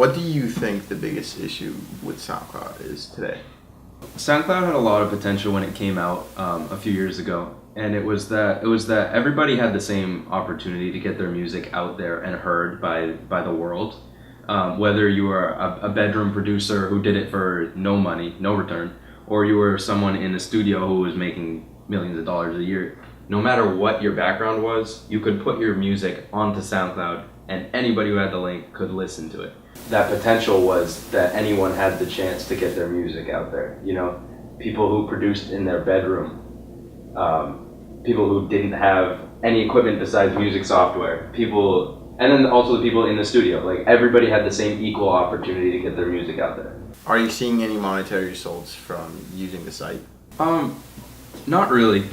What do you think the biggest issue with SoundCloud is today? SoundCloud had a lot of potential when it came out a few years ago, and it was that everybody had the same opportunity to get their music out there and heard by the world. Whether you were a bedroom producer who did it for no money, no return, or you were someone in the studio who was making millions of dollars a year, no matter what your background was, you could put your music onto SoundCloud and anybody who had the link could listen to it. That potential was that anyone had the chance to get their music out there. You know, people who produced in their bedroom, people who didn't have any equipment besides music software, people, and then also the people in the studio. Like, everybody had the same equal opportunity to get their music out there. Are you seeing any monetary results from using the site? Not really.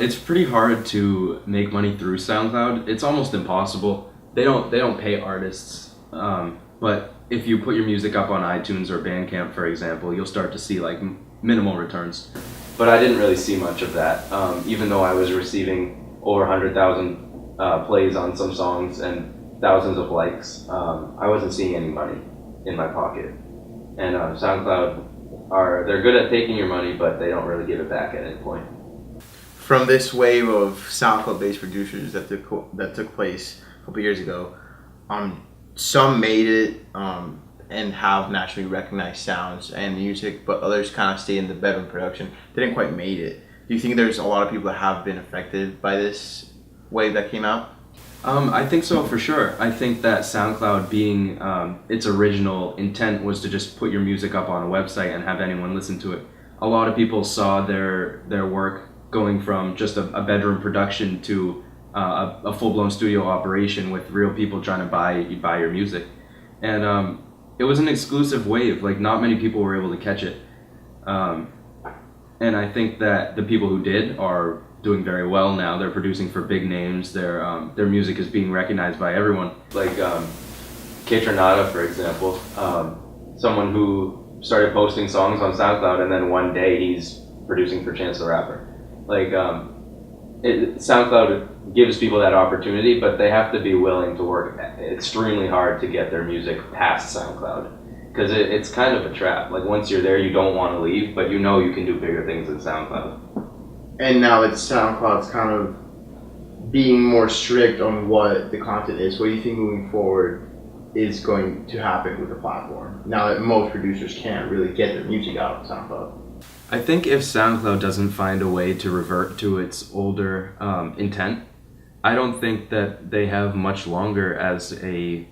It's pretty hard to make money through SoundCloud. It's almost impossible. They don't pay artists, but if you put your music up on iTunes or Bandcamp, for example, you'll start to see like minimal returns. But I didn't really see much of that, even though I was receiving over 100,000 plays on some songs and thousands of likes. I wasn't seeing any money in my pocket. And SoundCloud they're good at taking your money, but they don't really give it back at any point. From this wave of SoundCloud-based producers that took place a couple years ago, some made it and have nationally recognized sounds and music, but others kind of stayed in the bedroom production. They didn't quite make it. Do you think there's a lot of people that have been affected by this wave that came out? I think so, for sure. I think that SoundCloud, being its original intent was to just put your music up on a website and have anyone listen to it. A lot of people saw their work going from just a bedroom production to a full-blown studio operation with real people trying to buy your music. And it was an exclusive wave. Like, not many people were able to catch it. And I think that the people who did are doing very well now. They're producing for big names. Their music is being recognized by everyone. Like Kaytranada, for example, someone who started posting songs on SoundCloud, and then one day he's producing for Chance the Rapper. Like, SoundCloud gives people that opportunity, but they have to be willing to work extremely hard to get their music past SoundCloud. Because it's kind of a trap. Like, once you're there, you don't want to leave, but you know you can do bigger things than SoundCloud. And now that SoundCloud's kind of being more strict on what the content is, what do you think moving forward is going to happen with the platform, now that most producers can't really get their music out on SoundCloud? I think if SoundCloud doesn't find a way to revert to its older intent, I don't think that they have much longer as a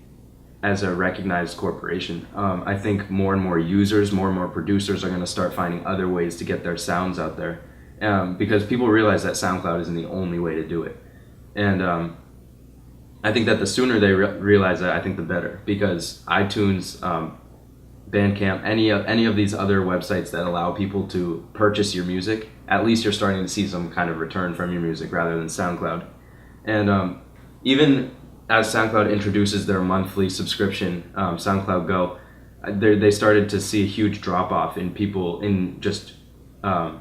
recognized corporation. I think more and more users, more and more producers are going to start finding other ways to get their sounds out there, because people realize that SoundCloud isn't the only way to do it. And I think that the sooner they realize that, I think the better, because iTunes, Bandcamp, any of these other websites that allow people to purchase your music, at least you're starting to see some kind of return from your music rather than SoundCloud. And even as SoundCloud introduces their monthly subscription, SoundCloud Go, they started to see a huge drop-off in people, in just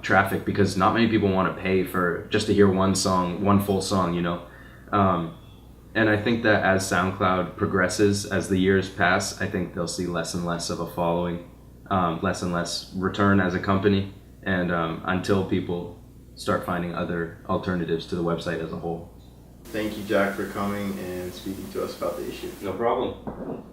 traffic, because not many people want to pay for just to hear one full song, you know. And I think that as SoundCloud progresses, as the years pass, I think they'll see less and less of a following, less and less return as a company, and until people start finding other alternatives to the website as a whole. Thank you, Jack, for coming and speaking to us about the issue. No problem.